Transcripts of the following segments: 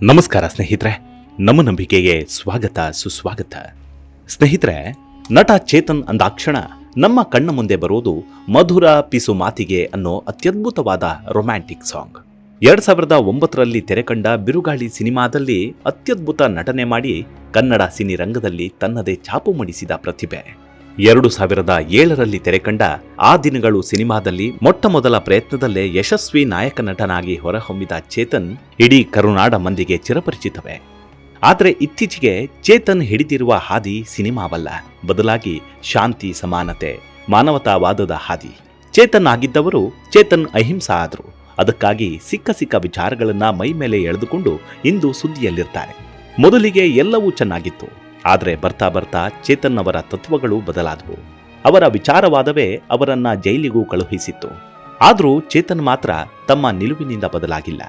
ನಮಸ್ಕಾರ ಸ್ನೇಹಿತರೆ, ನಮ್ಮ ನಂಬಿಕೆಗೆ ಸ್ವಾಗತ ಸುಸ್ವಾಗತ. ಸ್ನೇಹಿತರೆ, ನಟ ಚೇತನ್ ಅಂದಾಕ್ಷಣ ನಮ್ಮ ಕಣ್ಣ ಮುಂದೆ ಬರೋದು ಮಧುರ ಪಿಸು ಮಾತಿಗೆ ಅನ್ನೋ ಅತ್ಯದ್ಭುತವಾದ ರೊಮ್ಯಾಂಟಿಕ್ ಸಾಂಗ್. 2009ರಲ್ಲಿ ತೆರೆಕಂಡ ಬಿರುಗಾಳಿ ಸಿನಿಮಾದಲ್ಲಿ ಅತ್ಯದ್ಭುತ ನಟನೆ ಮಾಡಿ ಕನ್ನಡ ಸಿನಿರಂಗದಲ್ಲಿ ತನ್ನದೇ ಛಾಪು ಮೂಡಿಸಿದ ಪ್ರತಿಭೆ. 2007ರಲ್ಲಿ ತೆರೆಕಂಡ ಆ ದಿನಗಳು ಸಿನಿಮಾದಲ್ಲಿ ಮೊಟ್ಟಮೊದಲ ಪ್ರಯತ್ನದಲ್ಲೇ ಯಶಸ್ವಿ ನಾಯಕ ನಟನಾಗಿ ಹೊರಹೊಮ್ಮಿದ ಚೇತನ್ ಇಡೀ ಕರುನಾಡ ಮಂದಿಗೆ ಚಿರಪರಿಚಿತವೇ. ಆದರೆ ಇತ್ತೀಚೆಗೆ ಚೇತನ್ ಹಿಡಿದಿರುವ ಹಾದಿ ಸಿನಿಮಾವಲ್ಲ, ಬದಲಾಗಿ ಶಾಂತಿ, ಸಮಾನತೆ, ಮಾನವತಾವಾದದ ಹಾದಿ. ಚೇತನ್ ಆಗಿದ್ದವರು ಚೇತನ್ ಅಹಿಂಸಾ ಆದರು. ಅದಕ್ಕಾಗಿ ಸಿಕ್ಕ ವಿಚಾರಗಳನ್ನ ಮೈ ಮೇಲೆ ಎಳೆದುಕೊಂಡು ಇಂದು ಸುದ್ದಿಯಲ್ಲಿರ್ತಾರೆ. ಮೊದಲಿಗೆ ಎಲ್ಲವೂ ಚೆನ್ನಾಗಿತ್ತು, ಆದರೆ ಬರ್ತಾ ಬರ್ತಾ ಚೇತನ್ ಅವರ ತತ್ವಗಳು ಬದಲಾದವು. ಅವರ ವಿಚಾರವಾದವೇ ಅವರನ್ನ ಜೈಲಿಗೂ ಕಳುಹಿಸಿತ್ತು. ಆದರೂ ಚೇತನ್ ಮಾತ್ರ ತಮ್ಮ ನಿಲುವಿನಿಂದ ಬದಲಾಗಿಲ್ಲ.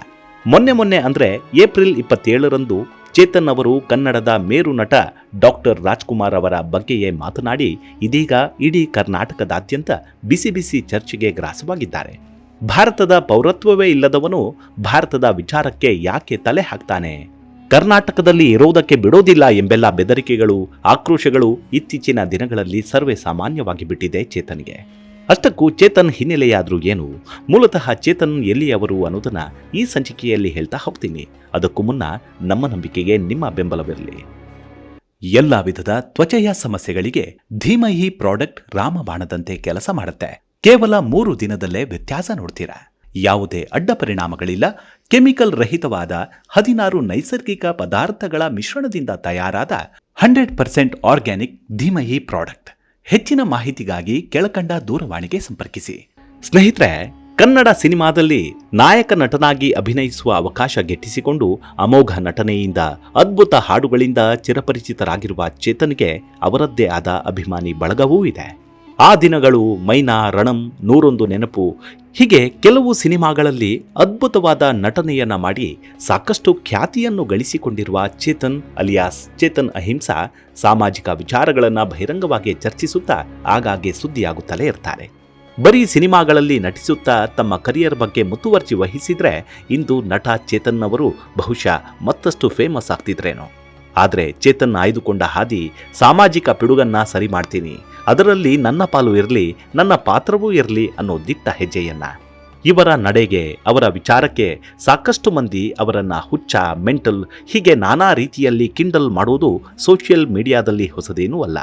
ಮೊನ್ನೆ ಅಂದ್ರೆ ಏಪ್ರಿಲ್ 27ರಂದು ಚೇತನ್ ಅವರು ಕನ್ನಡದ ಮೇರು ನಟ ಡಾಕ್ಟರ್ ರಾಜ್ಕುಮಾರ್ ಅವರ ಬಗ್ಗೆಯೇ ಮಾತನಾಡಿ ಇದೀಗ ಇಡೀ ಕರ್ನಾಟಕದಾದ್ಯಂತ ಬಿಸಿ ಚರ್ಚೆಗೆ ಗ್ರಾಸವಾಗಿದ್ದಾರೆ. ಭಾರತದ ಪೌರತ್ವವೇ ಇಲ್ಲದವನು ಭಾರತದ ವಿಚಾರಕ್ಕೆ ಯಾಕೆ ತಲೆ ಹಾಕ್ತಾನೆ? ಕರ್ನಾಟಕದಲ್ಲಿ ಇರೋದಕ್ಕೆ ಬಿಡೋದಿಲ್ಲ ಎಂಬೆಲ್ಲ ಬೆದರಿಕೆಗಳು, ಆಕ್ರೋಶಗಳು ಇತ್ತೀಚಿನ ದಿನಗಳಲ್ಲಿ ಸರ್ವೇ ಸಾಮಾನ್ಯವಾಗಿ ಬಿಟ್ಟಿದೆ ಚೇತನ್ಗೆ. ಅಷ್ಟಕ್ಕೂ ಚೇತನ್ ಹಿನ್ನೆಲೆಯಾದ್ರೂ ಏನು, ಮೂಲತಃ ಚೇತನ್ ಎಲ್ಲಿಯವರು ಅನ್ನೋದನ್ನ ಈ ಸಂಚಿಕೆಯಲ್ಲಿ ಹೇಳ್ತಾ ಹೋಗ್ತೀನಿ. ಅದಕ್ಕೂ ಮುನ್ನ ನಮ್ಮ ನಂಬಿಕೆಗೆ ನಿಮ್ಮ ಬೆಂಬಲವಿರಲಿ. ಎಲ್ಲ ವಿಧದ ತ್ವಚೆಯ ಸಮಸ್ಯೆಗಳಿಗೆ ಧೀಮಹಿ ಪ್ರಾಡಕ್ಟ್ ರಾಮಬಾಣದಂತೆ ಕೆಲಸ ಮಾಡುತ್ತೆ. ಕೇವಲ 3 ದಿನದಲ್ಲೇ ವ್ಯತ್ಯಾಸ ನೋಡ್ತೀರಾ. ಯಾವುದೇ ಅಡ್ಡ ಪರಿಣಾಮಗಳಿಲ್ಲ. ಕೆಮಿಕಲ್ ರಹಿತವಾದ 16 ನೈಸರ್ಗಿಕ ಪದಾರ್ಥಗಳ ಮಿಶ್ರಣದಿಂದ ತಯಾರಾದ 100% ಆರ್ಗ್ಯಾನಿಕ್ ಧೀಮಹಿ ಪ್ರಾಡಕ್ಟ್. ಹೆಚ್ಚಿನ ಮಾಹಿತಿಗಾಗಿ ಕೆಳಕಂಡ ದೂರವಾಣಿಗೆ ಸಂಪರ್ಕಿಸಿ. ಸ್ನೇಹಿತರೆ, ಕನ್ನಡ ಸಿನಿಮಾದಲ್ಲಿ ನಾಯಕ ನಟನಾಗಿ ಅಭಿನಯಿಸುವ ಅವಕಾಶ ಗಿಟ್ಟಿಸಿಕೊಂಡು ಅಮೋಘ ನಟನೆಯಿಂದ, ಅದ್ಭುತ ಹಾಡುಗಳಿಂದ ಚಿರಪರಿಚಿತರಾಗಿರುವ ಚೇತನ್ಗೆ ಅವರದ್ದೇ ಆದ ಅಭಿಮಾನಿ ಬಳಗವೂ ಇದೆ. ಆ ದಿನಗಳು, ಮೈನಾ, ರಣಂ, 101 ನೆನಪು ಹೀಗೆ ಕೆಲವು ಸಿನಿಮಾಗಳಲ್ಲಿ ಅದ್ಭುತವಾದ ನಟನೆಯನ್ನ ಮಾಡಿ ಸಾಕಷ್ಟು ಖ್ಯಾತಿಯನ್ನು ಗಳಿಸಿಕೊಂಡಿರುವ ಚೇತನ್ ಅಲಿಯಾಸ್ ಚೇತನ್ ಅಹಿಂಸಾ ಸಾಮಾಜಿಕ ವಿಚಾರಗಳನ್ನ ಬಹಿರಂಗವಾಗಿ ಚರ್ಚಿಸುತ್ತಾ ಆಗಾಗ್ಗೆ ಸುದ್ದಿಯಾಗುತ್ತಲೇ ಇರ್ತಾರೆ. ಬರೀ ಸಿನಿಮಾಗಳಲ್ಲಿ ನಟಿಸುತ್ತಾ ತಮ್ಮ ಕರಿಯರ್ ಬಗ್ಗೆ ಮುತುವರ್ಜಿ ವಹಿಸಿದ್ರೆ ಇಂದು ನಟ ಚೇತನ್ ಅವರು ಬಹುಶಃ ಮತ್ತಷ್ಟು ಫೇಮಸ್ ಆಗ್ತಿದ್ರೇನೋ. ಆದರೆ ಚೇತನ್ ಆಯ್ದುಕೊಂಡ ಹಾದಿ ಸಾಮಾಜಿಕ ಪಿಡುಗನ್ನ ಸರಿ ಮಾಡ್ತೀನಿ, ಅದರಲ್ಲಿ ನನ್ನ ಪಾಲು ಇರಲಿ, ನನ್ನ ಪಾತ್ರವೂ ಇರಲಿ ಅನ್ನೋ ದಿಟ್ಟ ಹೆಜ್ಜೆಯನ್ನ. ಇವರ ನಡೆಗೆ, ಅವರ ವಿಚಾರಕ್ಕೆ ಸಾಕಷ್ಟು ಮಂದಿ ಅವರನ್ನ ಹುಚ್ಚ, ಮೆಂಟಲ್ ಹೀಗೆ ನಾನಾ ರೀತಿಯಲ್ಲಿ ಕಿಂಡಲ್ ಮಾಡುವುದು ಸೋಷಿಯಲ್ ಮೀಡಿಯಾದಲ್ಲಿ ಹೊಸದೇನೂ ಅಲ್ಲ.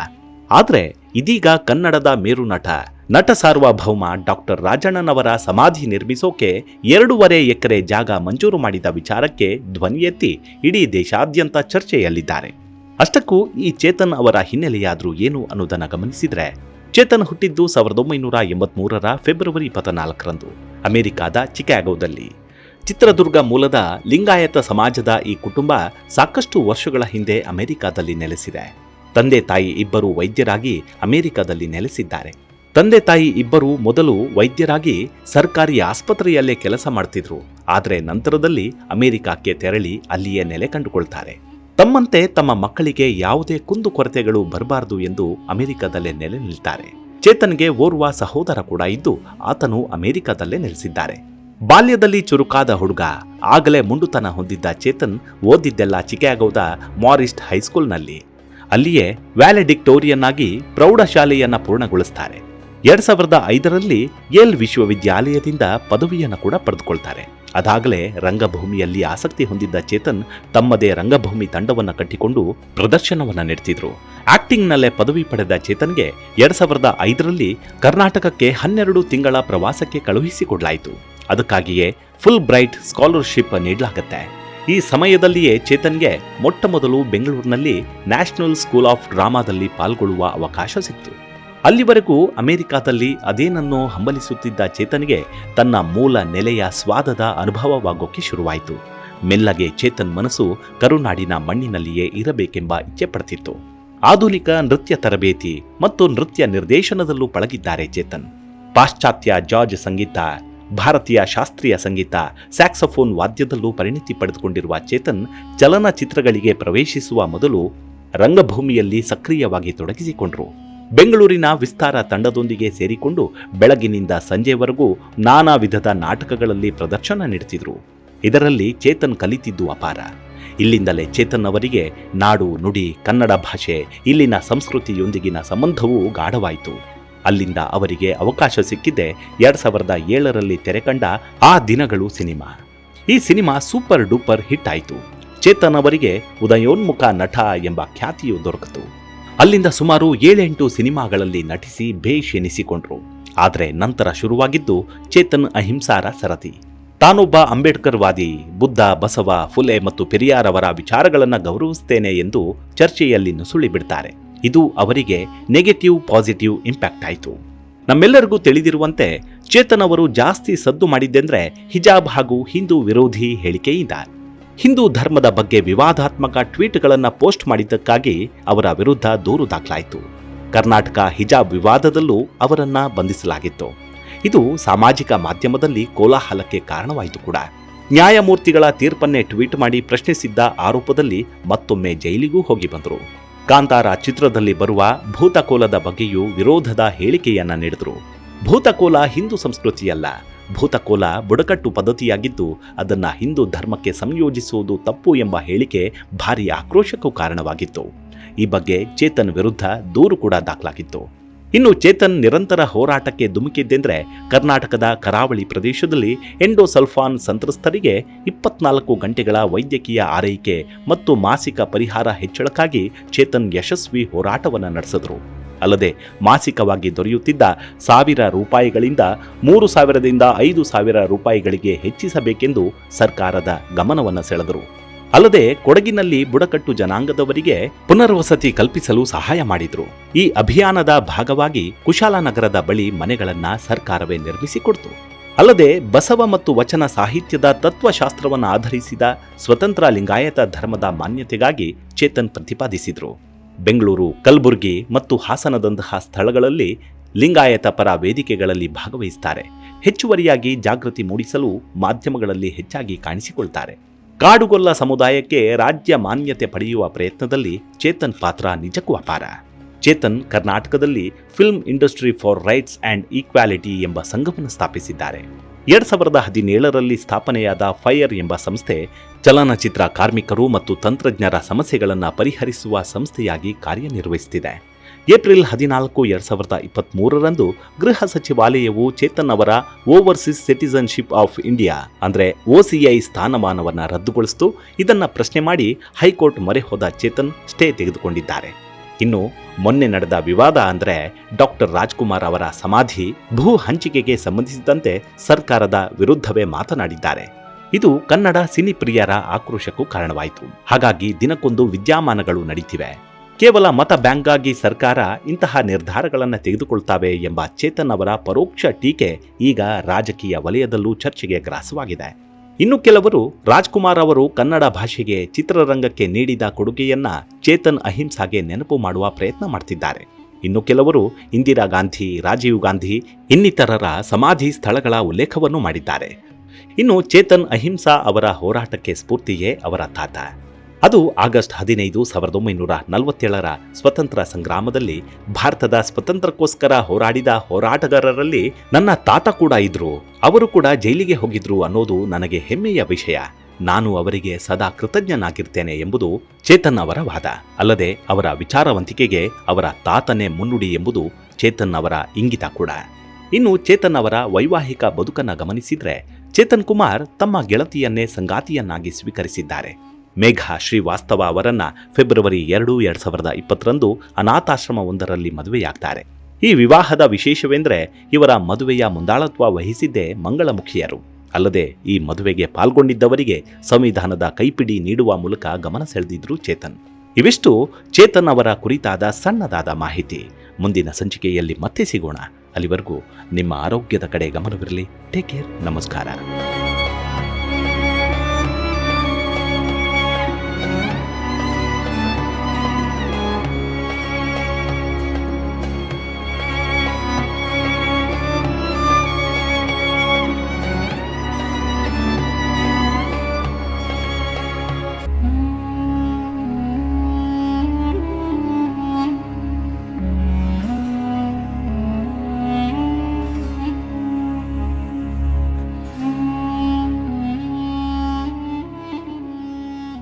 ಆದರೆ ಇದೀಗ ಕನ್ನಡದ ಮೇರು ನಟ ಸಾರ್ವಭೌಮ ಡಾಕ್ಟರ್ ರಾಜಣ್ಣನವರ ಸಮಾಧಿ ನಿರ್ಮಿಸೋಕೆ 2.5 ಎಕರೆ ಜಾಗ ಮಂಜೂರು ಮಾಡಿದ ವಿಚಾರಕ್ಕೆ ಧ್ವನಿ ಎತ್ತಿ ಇಡೀ ದೇಶಾದ್ಯಂತ ಚರ್ಚೆಯಲ್ಲಿದ್ದಾರೆ. ಅಷ್ಟಕ್ಕೂ ಈ ಚೇತನ್ ಅವರ ಹಿನ್ನೆಲೆಯಾದ್ರೂ ಏನು ಅನ್ನೋದನ್ನು ಗಮನಿಸಿದ್ರೆ, ಚೇತನ್ ಹುಟ್ಟಿದ್ದು 1983ರ ಫೆಬ್ರವರಿ 14ರಂದು ಅಮೆರಿಕಾದ ಚಿಕಾಗೋದಲ್ಲಿ. ಚಿತ್ರದುರ್ಗ ಮೂಲದ ಲಿಂಗಾಯತ ಸಮಾಜದ ಈ ಕುಟುಂಬ ಸಾಕಷ್ಟು ವರ್ಷಗಳ ಹಿಂದೆ ಅಮೆರಿಕಾದಲ್ಲಿ ನೆಲೆಸಿದೆ. ತಂದೆ ತಾಯಿ ಇಬ್ಬರು ವೈದ್ಯರಾಗಿ ಅಮೆರಿಕಾದಲ್ಲಿ ನೆಲೆಸಿದ್ದಾರೆ. ತಂದೆ ತಾಯಿ ಇಬ್ಬರು ಮೊದಲು ವೈದ್ಯರಾಗಿ ಸರ್ಕಾರಿ ಆಸ್ಪತ್ರೆಯಲ್ಲೇ ಕೆಲಸ ಮಾಡ್ತಿದ್ರು. ಆದರೆ ನಂತರದಲ್ಲಿ ಅಮೆರಿಕಕ್ಕೆ ತೆರಳಿ ಅಲ್ಲಿಯೇ ನೆಲೆ ಕಂಡುಕೊಳ್ತಾರೆ. ತಮ್ಮಂತೆ ತಮ್ಮ ಮಕ್ಕಳಿಗೆ ಯಾವುದೇ ಕುಂದುಕೊರತೆಗಳು ಬರಬಾರದು ಎಂದು ಅಮೆರಿಕದಲ್ಲೇ ನೆಲೆ ನಿಲ್ತಾರೆ. ಚೇತನ್ಗೆ ಓರ್ವ ಸಹೋದರ ಕೂಡ ಇದ್ದು ಆತನು ಅಮೆರಿಕದಲ್ಲೇ ನೆಲೆಸಿದ್ದಾರೆ. ಬಾಲ್ಯದಲ್ಲಿ ಚುರುಕಾದ ಹುಡುಗ. ಆಗಲೇ ಮುಂಡುತನ ಹೊಂದಿದ್ದ ಚೇತನ್ ಓದಿದ್ದೆಲ್ಲ ಚಿಕಾಗೋದ ಮಾರಿಸ್ಟ್ ಹೈಸ್ಕೂಲ್ನಲ್ಲಿ. ಅಲ್ಲಿಯೇ ವ್ಯಾಲೆಡಿಕ್ಟೋರಿಯನ್ ಆಗಿ ಪ್ರೌಢಶಾಲೆಯನ್ನ ಪೂರ್ಣಗೊಳಿಸ್ತಾರೆ. 2005ರಲ್ಲಿ ಯೇಲ್ ವಿಶ್ವವಿದ್ಯಾಲಯದಿಂದ ಪದವಿಯನ್ನು ಕೂಡ ಪಡೆದುಕೊಳ್ತಾರೆ. ಅದಾಗಲೇ ರಂಗಭೂಮಿಯಲ್ಲಿ ಆಸಕ್ತಿ ಹೊಂದಿದ್ದ ಚೇತನ್ ತಮ್ಮದೇ ರಂಗಭೂಮಿ ತಂಡವನ್ನು ಕಟ್ಟಿಕೊಂಡು ಪ್ರದರ್ಶನವನ್ನು ನಡೆಸಿದ್ರು. ಆಕ್ಟಿಂಗ್ನಲ್ಲೇ ಪದವಿ ಪಡೆದ ಚೇತನ್ಗೆ 2005ರಲ್ಲಿ ಕರ್ನಾಟಕಕ್ಕೆ 12 ತಿಂಗಳ ಪ್ರವಾಸಕ್ಕೆ ಕಳುಹಿಸಿಕೊಡಲಾಯಿತು. ಅದಕ್ಕಾಗಿಯೇ ಫುಲ್ ಬ್ರೈಟ್ ಸ್ಕಾಲರ್ಶಿಪ್ ನೀಡಲಾಗುತ್ತೆ. ಈ ಸಮಯದಲ್ಲಿಯೇ ಚೇತನ್ಗೆ ಮೊಟ್ಟಮೊದಲು ಬೆಂಗಳೂರಿನಲ್ಲಿ ನ್ಯಾಷನಲ್ ಸ್ಕೂಲ್ ಆಫ್ ಡ್ರಾಮಾದಲ್ಲಿ ಪಾಲ್ಗೊಳ್ಳುವ ಅವಕಾಶ ಸಿಕ್ತು. ಅಲ್ಲಿವರೆಗೂ ಅಮೆರಿಕಾದಲ್ಲಿ ಅದೇನನ್ನೋ ಹಂಬಲಿಸುತ್ತಿದ್ದ ಚೇತನ್ಗೆ ತನ್ನ ಮೂಲ ನೆಲೆಯ ಸ್ವಾದದ ಅನುಭವವಾಗೋಕೆ ಶುರುವಾಯಿತು. ಮೆಲ್ಲಗೆ ಚೇತನ್ ಮನಸ್ಸು ಕರುನಾಡಿನ ಮಣ್ಣಿನಲ್ಲಿಯೇ ಇರಬೇಕೆಂಬ ಇಚ್ಛೆ ಪಡ್ತಿತ್ತು. ಆಧುನಿಕ ನೃತ್ಯ ತರಬೇತಿ ಮತ್ತು ನೃತ್ಯ ನಿರ್ದೇಶನದಲ್ಲೂ ಪಳಗಿದ್ದಾರೆ ಚೇತನ್. ಪಾಶ್ಚಾತ್ಯ ಜಾರ್ಜ್ ಸಂಗೀತ, ಭಾರತೀಯ ಶಾಸ್ತ್ರೀಯ ಸಂಗೀತ, ಸ್ಯಾಕ್ಸೋಫೋನ್ ವಾದ್ಯದಲ್ಲೂ ಪರಿಣಿತಿ ಪಡೆದುಕೊಂಡಿರುವ ಚೇತನ್ ಚಲನಚಿತ್ರಗಳಿಗೆ ಪ್ರವೇಶಿಸುವ ಮೊದಲು ರಂಗಭೂಮಿಯಲ್ಲಿ ಸಕ್ರಿಯವಾಗಿ ತೊಡಗಿಸಿಕೊಂಡ್ರು. ಬೆಂಗಳೂರಿನ ವಿಸ್ತಾರ ತಂಡದೊಂದಿಗೆ ಸೇರಿಕೊಂಡು ಬೆಳಗಿನಿಂದ ಸಂಜೆವರೆಗೂ ನಾನಾ ವಿಧದ ನಾಟಕಗಳಲ್ಲಿ ಪ್ರದರ್ಶನ ನೀಡುತ್ತಿದ್ರು. ಇದರಲ್ಲಿ ಚೇತನ್ ಕಲಿತಿದ್ದು ಅಪಾರ. ಇಲ್ಲಿಂದಲೇ ಚೇತನ್ ಅವರಿಗೆ ನಾಡು ನುಡಿ ಕನ್ನಡ ಭಾಷೆ ಇಲ್ಲಿನ ಸಂಸ್ಕೃತಿಯೊಂದಿಗಿನ ಸಂಬಂಧವೂ ಗಾಢವಾಯಿತು. ಅಲ್ಲಿಂದ ಅವರಿಗೆ ಅವಕಾಶ ಸಿಕ್ಕಿದ್ದೆ 2007ರಲ್ಲಿ ತೆರೆಕಂಡ ಆ ದಿನಗಳು ಸಿನಿಮಾ. ಈ ಸಿನಿಮಾ ಸೂಪರ್ ಡೂಪರ್ ಹಿಟ್ ಆಯಿತು. ಚೇತನ್ ಅವರಿಗೆ ಉದಯೋನ್ಮುಖ ನಟ ಎಂಬ ಖ್ಯಾತಿಯು ದೊರಕಿತು. ಅಲ್ಲಿಂದ ಸುಮಾರು 7-8 ಸಿನಿಮಾಗಳಲ್ಲಿ ನಟಿಸಿ ಬೇಷ್ ಎನಿಸಿಕೊಂಡ್ರು. ಆದರೆ ನಂತರ ಶುರುವಾಗಿದ್ದು ಚೇತನ್ ಅಹಿಂಸಾರ ಸರತಿ. ತಾನೊಬ್ಬ ಅಂಬೇಡ್ಕರ್ವಾದಿ, ಬುದ್ಧ, ಬಸವ, ಫುಲೆ ಮತ್ತು ಪೆರಿಯಾರ್ ಅವರ ವಿಚಾರಗಳನ್ನು ಗೌರವಿಸುತ್ತೇನೆ ಎಂದು ಚರ್ಚೆಯಲ್ಲಿ ನುಸುಳಿ ಬಿಡ್ತಾರೆ. ಇದು ಅವರಿಗೆ ನೆಗೆಟಿವ್ ಪಾಸಿಟಿವ್ ಇಂಪ್ಯಾಕ್ಟ್ ಆಯಿತು. ನಮ್ಮೆಲ್ಲರಿಗೂ ತಿಳಿದಿರುವಂತೆ ಚೇತನ್ ಅವರು ಜಾಸ್ತಿ ಸದ್ದು ಮಾಡಿದ್ದೆಂದ್ರೆ ಹಿಜಾಬ್ ಹಾಗೂ ಹಿಂದೂ ವಿರೋಧಿ ಹೇಳಿಕೆಯಿಂದ. ಹಿಂದೂ ಧರ್ಮದ ಬಗ್ಗೆ ವಿವಾದಾತ್ಮಕ ಟ್ವೀಟ್ಗಳನ್ನು ಪೋಸ್ಟ್ ಮಾಡಿದ್ದಕ್ಕಾಗಿ ಅವರ ವಿರುದ್ಧ ದೂರು ದಾಖಲಾಯಿತು. ಕರ್ನಾಟಕ ಹಿಜಾಬ್ ವಿವಾದದಲ್ಲೂ ಅವರನ್ನ ಬಂಧಿಸಲಾಗಿತ್ತು. ಇದು ಸಾಮಾಜಿಕ ಮಾಧ್ಯಮದಲ್ಲಿ ಕೋಲಾಹಲಕ್ಕೆ ಕಾರಣವಾಯಿತು ಕೂಡ. ನ್ಯಾಯಮೂರ್ತಿಗಳ ತೀರ್ಪನ್ನೇ ಟ್ವೀಟ್ ಮಾಡಿ ಪ್ರಶ್ನಿಸಿದ್ದ ಆರೋಪದಲ್ಲಿ ಮತ್ತೊಮ್ಮೆ ಜೈಲಿಗೂ ಹೋಗಿ ಬಂದರು. ಕಾಂತಾರ ಚಿತ್ರದಲ್ಲಿ ಬರುವ ಭೂತಕೋಲದ ಬಗ್ಗೆಯೂ ವಿರೋಧದ ಹೇಳಿಕೆಯನ್ನ ನೀಡಿದರು. ಭೂತಕೋಲ ಹಿಂದೂ ಸಂಸ್ಕೃತಿಯಲ್ಲ, ಭೂತಕೋಲ ಬುಡಕಟ್ಟು ಪದ್ಧತಿಯಾಗಿದ್ದು ಅದನ್ನ ಹಿಂದೂ ಧರ್ಮಕ್ಕೆ ಸಂಯೋಜಿಸುವುದು ತಪ್ಪು ಎಂಬ ಹೇಳಿಕೆ ಭಾರೀ ಆಕ್ರೋಶಕ್ಕೂ ಕಾರಣವಾಗಿತ್ತು. ಈ ಬಗ್ಗೆ ಚೇತನ್ ವಿರುದ್ಧ ದೂರು ಕೂಡ ದಾಖಲಾಗಿತ್ತು. ಇನ್ನು ಚೇತನ್ ನಿರಂತರ ಹೋರಾಟಕ್ಕೆ ಧುಮುಕಿದ್ದೆಂದ್ರೆ ಕರ್ನಾಟಕದ ಕರಾವಳಿ ಪ್ರದೇಶದಲ್ಲಿ ಎಂಡೋಸಲ್ಫಾನ್ ಸಂತ್ರಸ್ತರಿಗೆ 24 ಗಂಟೆಗಳ ವೈದ್ಯಕೀಯ ಆರೈಕೆ ಮತ್ತು ಮಾಸಿಕ ಪರಿಹಾರ ಹೆಚ್ಚಳಕ್ಕಾಗಿ ಚೇತನ್ ಯಶಸ್ವಿ ಹೋರಾಟವನ್ನು ನಡೆಸಿದ್ರು. ಅಲ್ಲದೆ ಮಾಸಿಕವಾಗಿ ದೊರೆಯುತ್ತಿದ್ದ ₹1,000 3,000ದಿಂದ 5,000 ರೂಪಾಯಿಗಳಿಗೆ ಹೆಚ್ಚಿಸಬೇಕೆಂದು ಸರ್ಕಾರದ ಗಮನವನ್ನು ಸೆಳೆದರು. ಅಲ್ಲದೆ ಕೊಡಗಿನಲ್ಲಿ ಬುಡಕಟ್ಟು ಜನಾಂಗದವರಿಗೆ ಪುನರ್ವಸತಿ ಕಲ್ಪಿಸಲು ಸಹಾಯ ಮಾಡಿದ್ರು. ಈ ಅಭಿಯಾನದ ಭಾಗವಾಗಿ ಕುಶಾಲನಗರದ ಬಳಿ ಮನೆಗಳನ್ನ ಸರ್ಕಾರವೇ ನಿರ್ಮಿಸಿಕೊಡ್ತು. ಅಲ್ಲದೆ ಬಸವ ಮತ್ತು ವಚನ ಸಾಹಿತ್ಯದ ತತ್ವಶಾಸ್ತ್ರವನ್ನು ಆಧರಿಸಿದ ಸ್ವತಂತ್ರ ಲಿಂಗಾಯತ ಧರ್ಮದ ಮಾನ್ಯತೆಗಾಗಿ ಚೇತನ್ ಪ್ರತಿಪಾದಿಸಿದ್ರು. ಬೆಂಗಳೂರು, ಕಲಬುರಗಿ ಮತ್ತು ಹಾಸನದಂತಹ ಸ್ಥಳಗಳಲ್ಲಿ ಲಿಂಗಾಯತ ಪರ ವೇದಿಕೆಗಳಲ್ಲಿ ಭಾಗವಹಿಸುತ್ತಾರೆ. ಹೆಚ್ಚುವರಿಯಾಗಿ ಜಾಗೃತಿ ಮೂಡಿಸಲು ಮಾಧ್ಯಮಗಳಲ್ಲಿ ಹೆಚ್ಚಾಗಿ ಕಾಣಿಸಿಕೊಳ್ತಾರೆ. ಕಾಡುಗೊಲ್ಲ ಸಮುದಾಯಕ್ಕೆ ರಾಜ್ಯ ಮಾನ್ಯತೆ ಪಡೆಯುವ ಪ್ರಯತ್ನದಲ್ಲಿ ಚೇತನ್ ಪಾತ್ರ ನಿಜಕ್ಕೂ ಅಪಾರ. ಚೇತನ್ ಕರ್ನಾಟಕದಲ್ಲಿ film industry for rights and equality ಎಂಬ ಸಂಘವನ್ನು ಸ್ಥಾಪಿಸಿದ್ದಾರೆ. 2017ರಲ್ಲಿ ಸ್ಥಾಪನೆಯಾದ ಫೈರ್ ಎಂಬ ಸಂಸ್ಥೆ ಚಲನಚಿತ್ರ ಕಾರ್ಮಿಕರು ಮತ್ತು ತಂತ್ರಜ್ಞರ ಸಮಸ್ಯೆಗಳನ್ನು ಪರಿಹರಿಸುವ ಸಂಸ್ಥೆಯಾಗಿ ಕಾರ್ಯನಿರ್ವಹಿಸುತ್ತಿದೆ. ಏಪ್ರಿಲ್ 14, 2023ರಂದು ಗೃಹ ಸಚಿವಾಲಯವು ಚೇತನ್ ಅವರ ಓವರ್ಸೀಸ್ ಸಿಟಿಜನ್ಶಿಪ್ ಆಫ್ ಇಂಡಿಯಾ ಅಂದರೆ OCI ಸ್ಥಾನಮಾನವನ್ನು ರದ್ದುಗೊಳಿಸಿತು. ಇದನ್ನು ಪ್ರಶ್ನೆ ಮಾಡಿ ಹೈಕೋರ್ಟ್ ಮೊರೆ ಹೋದ ಚೇತನ್ ಸ್ಟೇ ತೆಗೆದುಕೊಂಡಿದ್ದಾರೆ. ಇನ್ನು ಮೊನ್ನೆ ನಡೆದ ವಿವಾದ ಅಂದರೆ ಡಾಕ್ಟರ್ ರಾಜ್ಕುಮಾರ್ ಅವರ ಸಮಾಧಿ ಭೂ ಹಂಚಿಕೆಗೆ ಸಂಬಂಧಿಸಿದಂತೆ ಸರ್ಕಾರದ ವಿರುದ್ಧವೇ ಮಾತನಾಡಿದ್ದಾರೆ. ಇದು ಕನ್ನಡ ಸಿನಿ ಪ್ರಿಯರ ಆಕ್ರೋಶಕ್ಕೂ ಕಾರಣವಾಯಿತು. ಹಾಗಾಗಿ ದಿನಕ್ಕೊಂದು ವಿದ್ಯಮಾನಗಳು ನಡೀತಿವೆ. ಕೇವಲ ಮತ ಬ್ಯಾಂಕ್ಗಾಗಿ ಸರ್ಕಾರ ಇಂತಹ ನಿರ್ಧಾರಗಳನ್ನು ತೆಗೆದುಕೊಳ್ತಾವೆ ಎಂಬ ಚೇತನ್ ಅವರ ಪರೋಕ್ಷ ಟೀಕೆ ಈಗ ರಾಜಕೀಯ ವಲಯದಲ್ಲೂ ಚರ್ಚೆಗೆ ಗ್ರಾಸವಾಗಿದೆ. ಇನ್ನು ಕೆಲವರು ರಾಜ್ಕುಮಾರ್ ಅವರು ಕನ್ನಡ ಭಾಷೆಗೆ ಚಿತ್ರರಂಗಕ್ಕೆ ನೀಡಿದ ಕೊಡುಗೆಯನ್ನ ಚೇತನ್ ಅಹಿಂಸಾಗೆ ನೆನಪು ಮಾಡುವ ಪ್ರಯತ್ನ ಮಾಡ್ತಿದ್ದಾರೆ. ಇನ್ನು ಕೆಲವರು ಇಂದಿರಾ ಗಾಂಧಿ, ರಾಜೀವ್ ಗಾಂಧಿ ಇನ್ನಿತರರ ಸಮಾಧಿ ಸ್ಥಳಗಳ ಉಲ್ಲೇಖವನ್ನು ಮಾಡಿದ್ದಾರೆ. ಇನ್ನು ಚೇತನ್ ಅಹಿಂಸಾ ಅವರ ಹೋರಾಟಕ್ಕೆ ಸ್ಫೂರ್ತಿಯೇ ಅವರ ತಾತ. ಅದು ಆಗಸ್ಟ್ 15, 1947ರ ಸ್ವತಂತ್ರ ಸಂಗ್ರಾಮದಲ್ಲಿ ಭಾರತದ ಸ್ವತಂತ್ರಕ್ಕೋಸ್ಕರ ಹೋರಾಡಿದ ಹೋರಾಟಗಾರರಲ್ಲಿ ನನ್ನ ತಾತ ಕೂಡ ಇದ್ರು. ಅವರು ಕೂಡ ಜೈಲಿಗೆ ಹೋಗಿದ್ರು ಅನ್ನೋದು ನನಗೆ ಹೆಮ್ಮೆಯ ವಿಷಯ. ನಾನು ಅವರಿಗೆ ಸದಾ ಕೃತಜ್ಞನಾಗಿರ್ತೇನೆ ಎಂಬುದು ಚೇತನ್ ಅವರ ವಾದ. ಅಲ್ಲದೆ ಅವರ ವಿಚಾರವಂತಿಕೆಗೆ ಅವರ ತಾತನೇ ಮುನ್ನುಡಿ ಎಂಬುದು ಚೇತನ್ ಅವರ ಇಂಗಿತ ಕೂಡ. ಇನ್ನು ಚೇತನ್ ಅವರ ವೈವಾಹಿಕ ಬದುಕನ್ನು ಗಮನಿಸಿದ್ರೆ ಚೇತನ್ ಕುಮಾರ್ ತಮ್ಮ ಗೆಳತಿಯನ್ನೇ ಸಂಗಾತಿಯನ್ನಾಗಿ ಸ್ವೀಕರಿಸಿದ್ದಾರೆ. ಮೇಘಾ ಶ್ರೀವಾಸ್ತವ ಅವರನ್ನ ಫೆಬ್ರವರಿ 2, 2020ರಂದು ಅನಾಥಾಶ್ರಮವೊಂದರಲ್ಲಿ ಮದುವೆಯಾಗ್ತಾರೆ. ಈ ವಿವಾಹದ ವಿಶೇಷವೆಂದರೆ ಇವರ ಮದುವೆಯ ಮುಂದಾಳತ್ವ ವಹಿಸಿದ್ದೇ ಮಂಗಳಮುಖಿಯರು. ಅಲ್ಲದೆ ಈ ಮದುವೆಗೆ ಪಾಲ್ಗೊಂಡಿದ್ದವರಿಗೆ ಸಂವಿಧಾನದ ಕೈಪಿಡಿ ನೀಡುವ ಮೂಲಕ ಗಮನ ಸೆಳೆದಿದ್ರು ಚೇತನ್. ಇವಿಷ್ಟು ಚೇತನ್ ಅವರ ಕುರಿತಾದ ಸಣ್ಣದಾದ ಮಾಹಿತಿ. ಮುಂದಿನ ಸಂಚಿಕೆಯಲ್ಲಿ ಮತ್ತೆ ಸಿಗೋಣ. ಅಲ್ಲಿವರೆಗೂ ನಿಮ್ಮ ಆರೋಗ್ಯದ ಕಡೆ ಗಮನವಿರಲಿ. Take care. ನಮಸ್ಕಾರ.